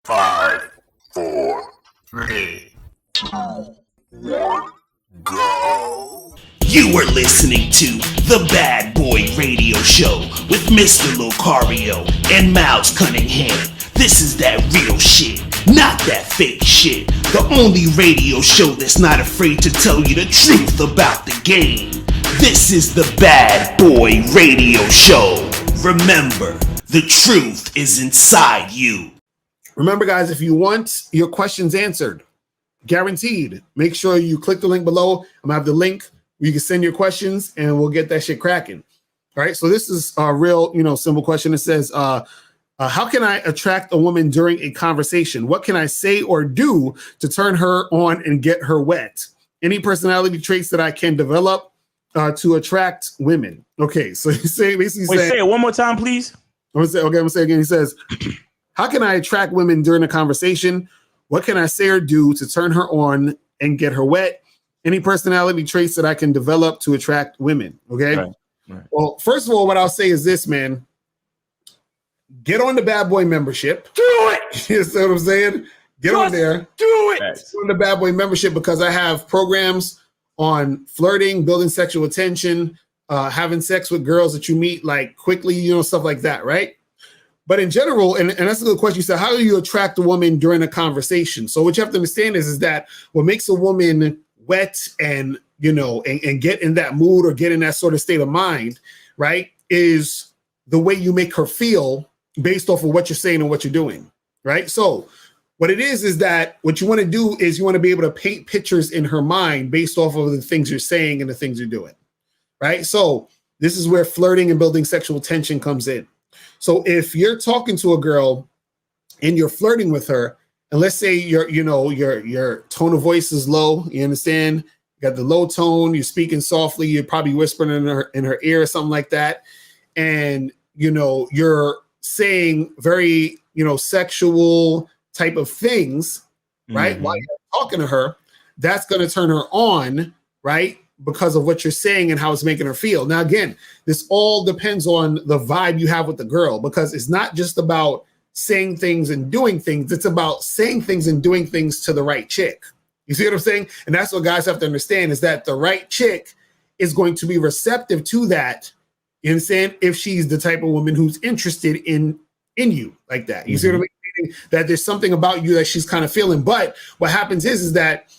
5, 4, 3, 2, 1, go. You are listening to The Bad Boy Radio Show with Mr. Locario and Miles Cunningham. This is that real shit, not that fake shit. The only radio show that's not afraid to tell you the truth about the game. This is The Bad Boy Radio Show. Remember, the truth is inside you. Remember, guys, if you want your questions answered, guaranteed, make sure you click the link below. I'm going to have the link where you can send your questions and we'll get that shit cracking. All right. So this is a real, simple question. It says, how can I attract a woman during a conversation? What can I say or do to turn her on and get her wet? Any personality traits that I can develop to attract women? Okay. So you say say it one more time, please. I'm gonna say again. He says, how can I attract women during a conversation? What can I say or do to turn her on and get her wet? Any personality traits that I can develop to attract women? Okay. Right. Well, first of all, what I'll say is this, man. Get on the Bad Boy membership. Do it. You see what I'm saying? Get on there. Do it. Get on the Bad Boy membership because I have programs on flirting, building sexual attention, having sex with girls that you meet like quickly, stuff like that, right? But in general, and that's a good question. You said, how do you attract a woman during a conversation? So what you have to understand is that what makes a woman wet and, and get in that mood or get in that sort of state of mind, right, is the way you make her feel based off of what you're saying and what you're doing, right? So what it is that what you want to do is you want to be able to paint pictures in her mind based off of the things you're saying and the things you're doing, right? So this is where flirting and building sexual tension comes in. So if you're talking to a girl and you're flirting with her, and let's say your tone of voice is low, you understand? You got the low tone, you're speaking softly, you're probably whispering in her ear or something like that. And, you're saying very, sexual type of things, right? Mm-hmm. While you're talking to her, that's going to turn her on, right? Because of what you're saying and how it's making her feel. Now, again, this all depends on the vibe you have with the girl, because it's not just about saying things and doing things. It's about saying things and doing things to the right chick. You see what I'm saying? And that's what guys have to understand, is that the right chick is going to be receptive to that. You understand? If she's the type of woman who's interested in you like that. You see what I mean? That there's something about you that she's kind of feeling. But what happens is that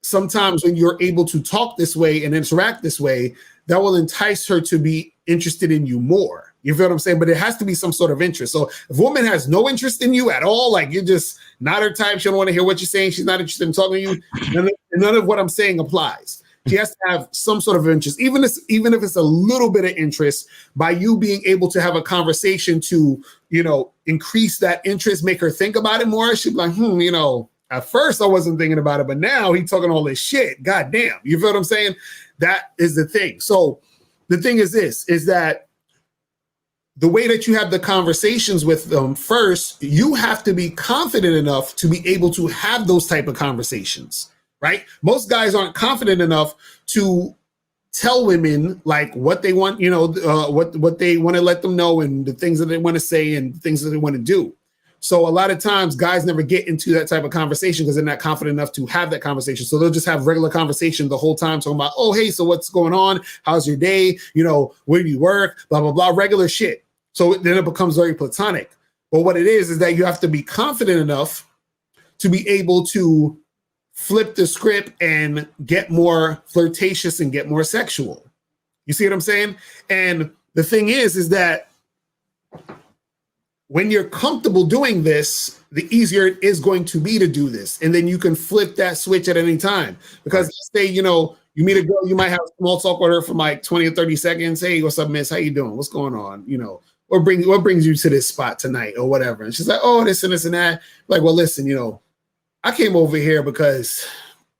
sometimes when you're able to talk this way and interact this way, that will entice her to be interested in you more. You feel what I'm saying? But it has to be some sort of interest. So if a woman has no interest in you at all, like you're just not her type, she don't want to hear what you're saying, she's not interested in talking to you, none of what I'm saying applies. She has to have some sort of interest, even if it's a little bit of interest, by you being able to have a conversation to, increase that interest, make her think about it more. She'd be like, at first I wasn't thinking about it, but now he's talking all this shit. God damn. You feel what I'm saying? That is the thing. So the thing is this, is that the way that you have the conversations with them first, you have to be confident enough to be able to have those type of conversations, right? Most guys aren't confident enough to tell women like what they want, what they want to let them know and the things that they want to say and things that they want to do. So a lot of times guys never get into that type of conversation because they're not confident enough to have that conversation. So they'll just have regular conversation the whole time talking about, oh, hey, so what's going on? How's your day? Where do you work? Blah, blah, blah, regular shit. So then it becomes very platonic. But what it is that you have to be confident enough to be able to flip the script and get more flirtatious and get more sexual. You see what I'm saying? And the thing is that when you're comfortable doing this, the easier it is going to be to do this. And then you can flip that switch at any time. Because let's say, you meet a girl, you might have small talk with her for like 20 or 30 seconds. Hey, what's up, miss? How you doing? What's going on? What brings you to this spot tonight or whatever. And she's like, oh, this and this and that. Like, well, listen, I came over here because,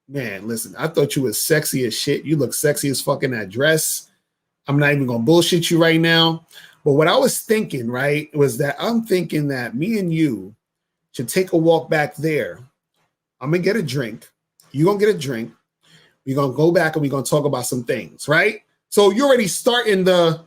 man, listen, I thought you was sexy as shit. You look sexy as fuck in that dress. I'm not even going to bullshit you right now. But what I was thinking, right, was that I'm thinking that me and you should take a walk back there. I'm going to get a drink. You're going to get a drink. We're going to go back and we're going to talk about some things, right? So you're already starting the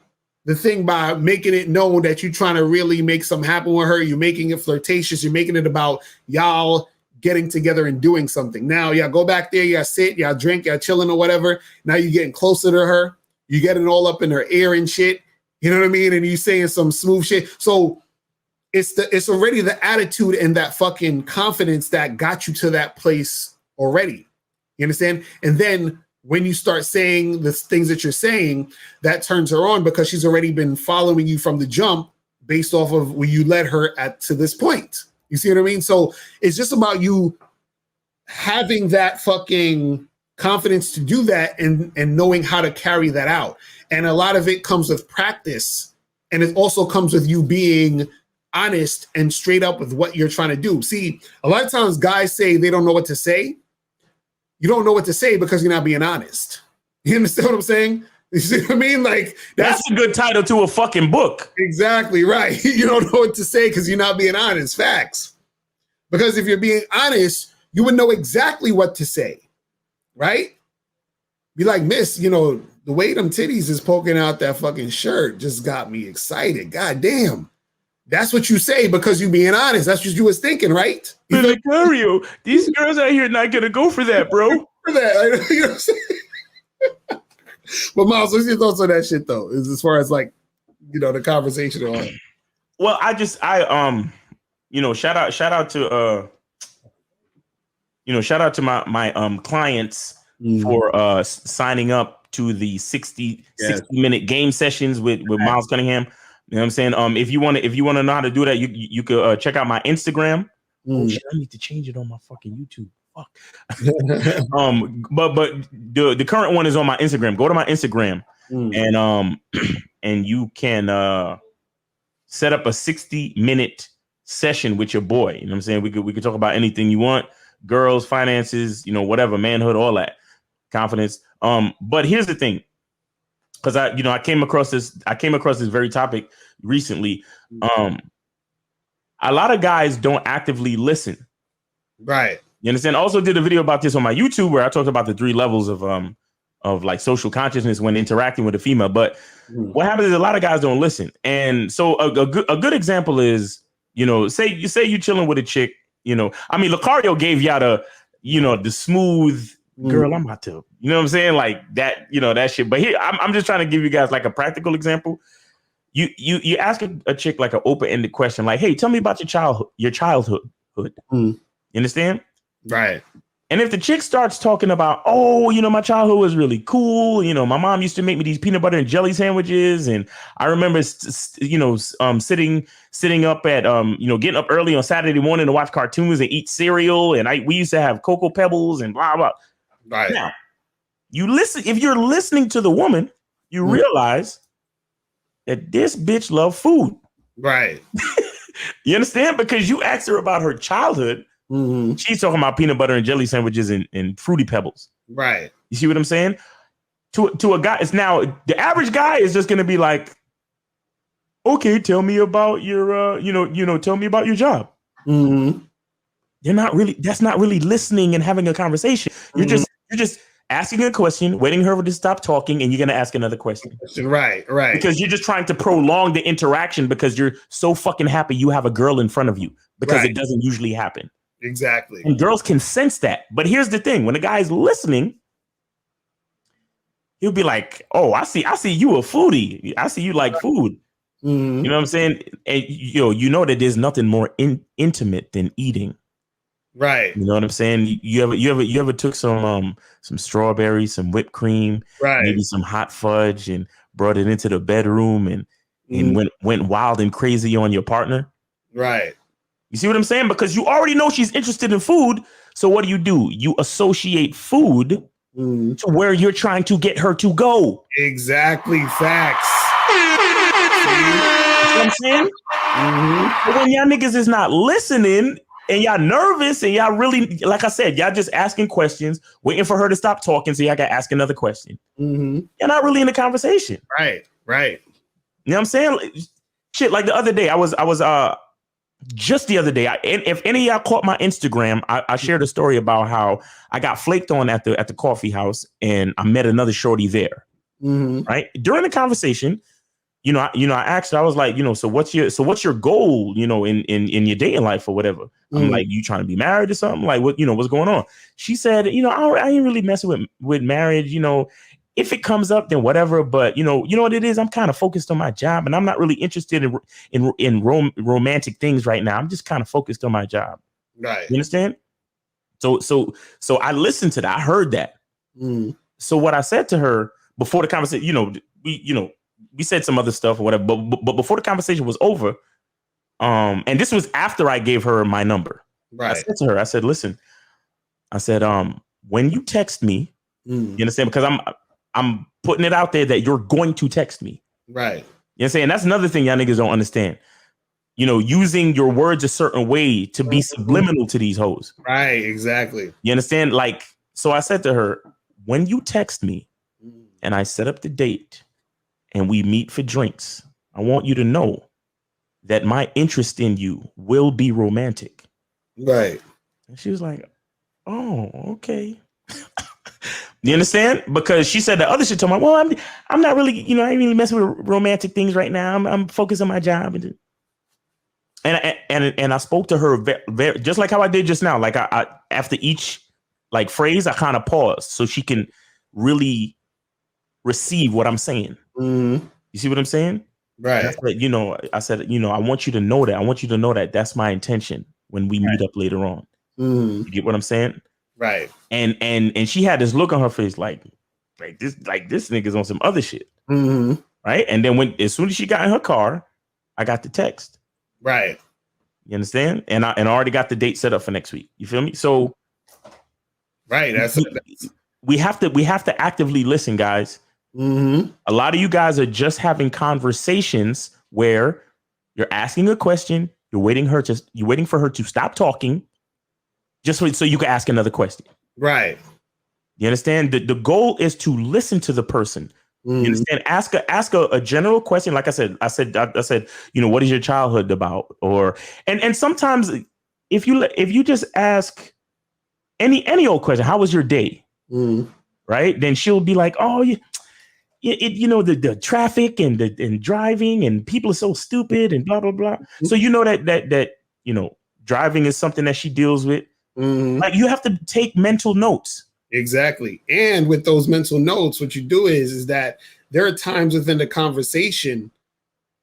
the thing by making it known that you're trying to really make something happen with her. You're making it flirtatious. You're making it about y'all getting together and doing something. Now, y'all go back there, y'all sit, y'all drink, y'all chilling or whatever. Now you're getting closer to her. You getting all up in her ear and shit. You know what I mean? And you saying some smooth shit. So it's already the attitude and that fucking confidence that got you to that place already. You understand? And then when you start saying the things that you're saying, that turns her on because she's already been following you from the jump based off of where you led her to this point. You see what I mean? So it's just about you having that fucking confidence to do that and knowing how to carry that out. And a lot of it comes with practice. And it also comes with you being honest and straight up with what you're trying to do. See, a lot of times guys say they don't know what to say. You don't know what to say because you're not being honest. You understand what I'm saying? You see what I mean? Like that's a good title to a fucking book. Exactly right. You don't know what to say because you're not being honest. Facts. Because if you're being honest, you would know exactly what to say, right? Be like, miss, you know, the way them titties is poking out that fucking shirt just got me excited. God damn. That's what you say because you being honest. That's what you was thinking, right? Mr. Locario, these girls out here not gonna go for that, bro. For that, you know what I'm saying? But Miles, what's your thoughts on that shit though? As far as like, you know, the conversation on. Well, you know, shout out to my clients for signing up to the 60 minute game sessions with Miles Cunningham. You know what I'm saying? If you want to know how to do that, you could check out my Instagram. Oh shit, I need to change it on my fucking YouTube. Fuck. But the current one is on my Instagram. Go to my Instagram and you can set up a 60-minute session with your boy. You know what I'm saying? We could talk about anything you want, girls, finances, you know, whatever, manhood, all that, confidence. But here's the thing. Because I came across this very topic recently. A lot of guys don't actively listen. Right. You understand? I also did a video about this on my YouTube where I talked about the 3 levels of like social consciousness when interacting with a female. But what happens is a lot of guys don't listen. And so a good example is, you know, say you chilling with a chick, you know, I mean, Locario gave y'all the smooth girl, I'm about to, you know what I'm saying? Like that, you know, that shit. But here, I'm just trying to give you guys like a practical example. You ask a chick like an open-ended question, like, hey, tell me about your childhood. You understand? Right. And if the chick starts talking about, oh, you know, my childhood was really cool. You know, my mom used to make me these peanut butter and jelly sandwiches. And I remember, sitting up at, getting up early on Saturday morning to watch cartoons and eat cereal. And we used to have Cocoa Pebbles and blah, blah. Right. Now, if you're listening to the woman, you realize that this bitch loves food. Right. You understand? Because you asked her about her childhood. She's talking about peanut butter and jelly sandwiches and Fruity Pebbles. Right. You see what I'm saying? To a guy, it's now the average guy is just going to be like, okay, tell me about your, tell me about your job. That's not really listening and having a conversation. You're just asking a question, waiting for her to stop talking, and you're going to ask another question. Right. Because you're just trying to prolong the interaction because you're so fucking happy you have a girl in front of you because it doesn't usually happen. Exactly. And girls can sense that. But here's the thing. When a guy's listening, he'll be like, oh, I see you a foodie. I see you like food. You know what I'm saying? And you know that there's nothing more intimate than eating. Right. You know what I'm saying? You ever took some strawberries, some whipped cream, maybe some hot fudge and brought it into the bedroom and went wild and crazy on your partner? Right. You see what I'm saying? Because you already know she's interested in food. So what do? You associate food to where you're trying to get her to go. Exactly. Facts. You know what I'm saying? But when y'all niggas is not listening and y'all nervous and y'all really, like I said, y'all just asking questions, waiting for her to stop talking so y'all got to ask another question. You're not really in the conversation. Right. You know what I'm saying? Shit, like the other day, I was just the other day, if any of y'all caught my Instagram, I shared a story about how I got flaked on at the coffee house and I met another shorty there. Right? During the conversation, I asked her, I was like, so what's your goal, in your dating life or whatever? I'm like, you trying to be married or something? Like, what's going on? She said, I ain't really messing with marriage. If it comes up, then whatever. But you know what it is? I'm kind of focused on my job, and I'm not really interested in romantic things right now. I'm just kind of focused on my job. Right. You understand? So I listened to that. I heard that. So what I said to her before the conversation, we said some other stuff or whatever, but before the conversation was over, and this was after I gave her my number. Right. I said to her, I said, listen, I said, when you text me, you understand? Because I'm putting it out there that you're going to text me. Right. You know what I'm saying? That's another thing y'all niggas don't understand. Using your words a certain way to be subliminal to these hoes. Right, exactly. You understand? Like, so I said to her, when you text me and I set up the date and we meet for drinks, I want you to know that my interest in you will be romantic. Right. And she was like, oh, okay. You understand? Because she said the other shit to me, well, I'm not really, I ain't really messing with romantic things right now. I'm focused on my job. And I spoke to her very, just like how I did just now. Like I after each like phrase, I kind of paused so she can really receive what I'm saying. You see what I'm saying? Right. I said, I want you to know that. I want you to know that that's my intention when we meet up later on. You get what I'm saying? Right. And she had this look on her face like this nigga's on some other shit. Right. And then as soon as she got in her car, I got the text. Right. You understand? And I already got the date set up for next week. You feel me? So right. We have to actively listen, guys. A lot of you guys are just having conversations where you're asking a question, you're waiting for her to stop talking, just so you can ask another question. Right. You understand? The goal is to listen to the person. You understand? Ask a general question. Like I said, what is your childhood about? And sometimes if you just ask any old question, how was your day? Right? Then she'll be like, oh, the traffic and driving and people are so stupid and blah, blah, blah. So that driving is something that she deals with. Like you have to take mental notes. Exactly. And with those mental notes, what you do is that there are times within the conversation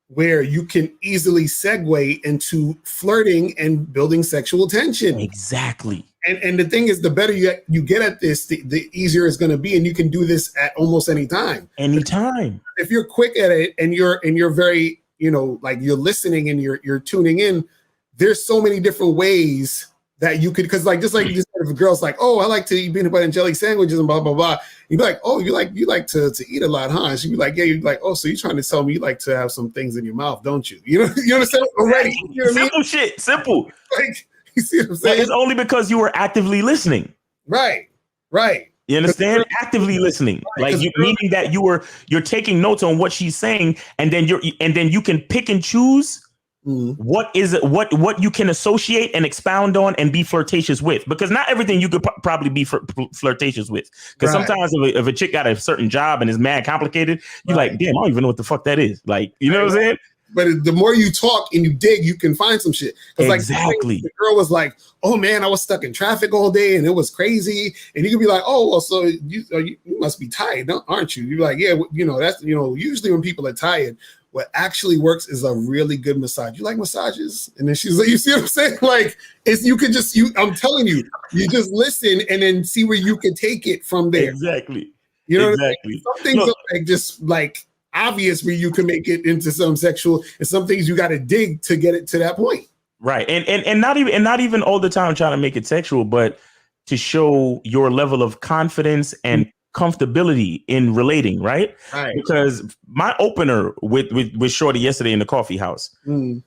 where you can easily segue into flirting and building sexual tension. Exactly. And the thing is, the better you get at this, the easier it's going to be. And you can do this at almost any time. Anytime. If you're quick at it and you're very, like you're listening and you're tuning in, there's so many different ways that you could, because just like you just said, if a girl's like, oh, I like to eat peanut butter and jelly sandwiches and blah, blah, blah. You'd be like, oh, you like to eat a lot, huh? And she'd be like, yeah. You'd be like, oh, so you're trying to tell me you like to have some things in your mouth, don't you? You understand already? You know what Simple shit. Simple. Like, you see what I'm saying? But it's only because you were actively listening. Right. Right. You understand? Actively listening. Right. Like meaning that you're taking notes on what she's saying, and then you can pick and choose what you can associate and expound on and be flirtatious with, because not everything you could probably be flirtatious with, because sometimes if a chick got a certain job and is mad complicated, you're like, damn, I don't even know what the fuck that is. Like, you know what I'm saying? But the more you talk and you dig, you can find some shit. Exactly. Like the girl was like, oh man, I was stuck in traffic all day and it was crazy. And you could be like, oh, well, so you must be tired, aren't you? You're like, yeah, that's, usually when people are tired, what actually works is a really good massage. You like massages? And then she's like, you see what I'm saying? Like, I'm telling you, you just listen and then see where you can take it from there. Exactly. You know exactly. What I mean? Some things are just like obvious where you can make it into some sexual, and some things you got to dig to get it to that point. Right. And not even all the time trying to make it sexual, but to show your level of confidence and comfortability in relating, right? Because my opener with Shorty yesterday in the coffee house,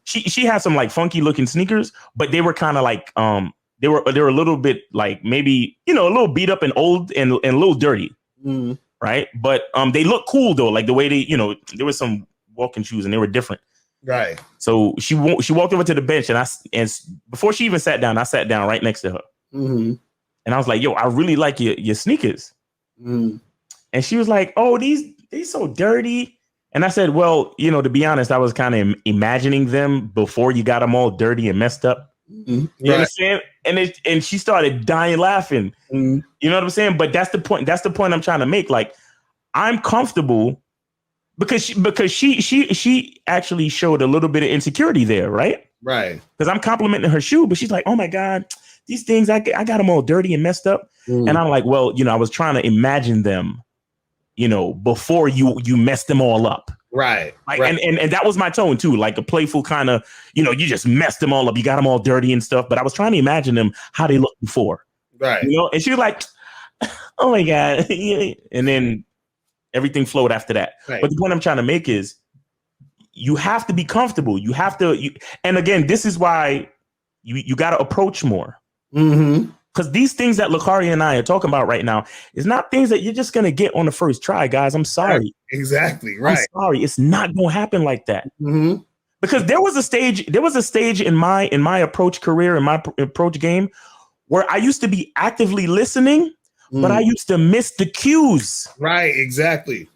she had some like funky looking sneakers, but they were kind of like they were a little bit like maybe a little beat up and old and a little dirty, right? But they look cool though, like the way they there was some walking shoes and they were different, right? So she walked over to the bench and before she even sat down, I sat down right next to her, and I was like, yo, I really like your sneakers. And she was like, oh, these so dirty. And I said, well, to be honest, I was kind of imagining them before you got them all dirty and messed up. Mm-hmm. You understand? And she started dying laughing. Mm-hmm. You know what I'm saying? But that's the point. That's the point I'm trying to make. Like, I'm comfortable because she actually showed a little bit of insecurity there, right? Right. Because I'm complimenting her shoe, but she's like, oh my God, these things, I got them all dirty and messed up. And I'm like, well, I was trying to imagine them, before you messed them all up. Right. Like, right. And that was my tone too, like a playful kind of, you just messed them all up. You got them all dirty and stuff. But I was trying to imagine them how they looked before. Right. And she was like, oh my God. And then everything flowed after that. Right. But the point I'm trying to make is you have to be comfortable. You have to. And again, this is why you got to approach more. Mm-hmm. Because these things that Locario and I are talking about right now is not things that you're just going to get on the first try, guys. I'm sorry. Right. Exactly. Right. I'm sorry. It's not going to happen like that. Mm-hmm. Because there was a stage in my approach career, in my approach game, where I used to be actively listening, but I used to miss the cues. Right. Exactly.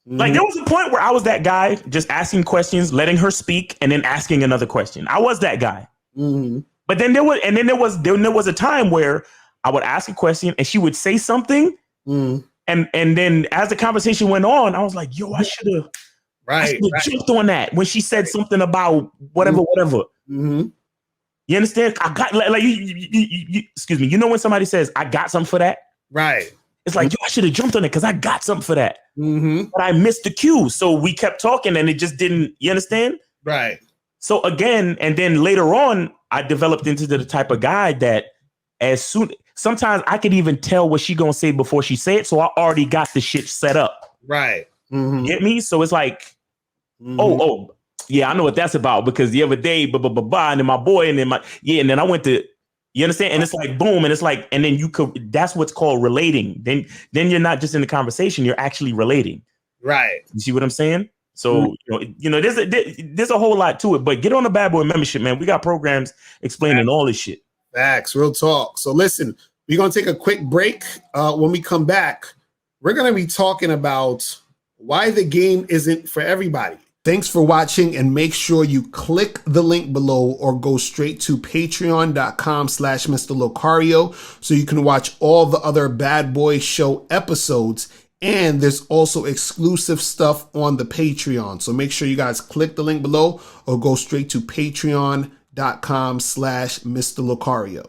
Mm-hmm. Like there was a point where I was that guy just asking questions, letting her speak, and then asking another question. I was that guy. Mm-hmm. But then there was a time where I would ask a question and she would say something, and then as the conversation went on, I was like, "Yo, I should have jumped on that when she said something about whatever." Mm-hmm. You understand? I got like you, excuse me. When somebody says, "I got something for that," right? It's like, yo, I should have jumped on it because I got something for that, but I missed the cue. So we kept talking, and it just didn't. You understand? Right. So again, and then later on, I developed into the type of guy that sometimes I could even tell what she gonna say before she say it. So I already got the shit set up. Right. Get me? So it's like, oh, yeah, I know what that's about because the other day, and then my boy, and then and then I went to, you understand? And it's like, boom. And it's like, and then that's what's called relating. Then you're not just in the conversation, you're actually relating. Right. You see what I'm saying? So, there's a whole lot to it, but get on the Bad Boy membership, man. We got programs explaining all this shit. Facts, real talk. So listen, we're going to take a quick break. When we come back, we're going to be talking about why the game isn't for everybody. Thanks for watching, and make sure you click the link below or go straight to patreon.com/mr.locario so you can watch all the other Bad Boy Show episodes. And there's also exclusive stuff on the Patreon. So make sure you guys click the link below or go straight to patreon.com/mr.locario.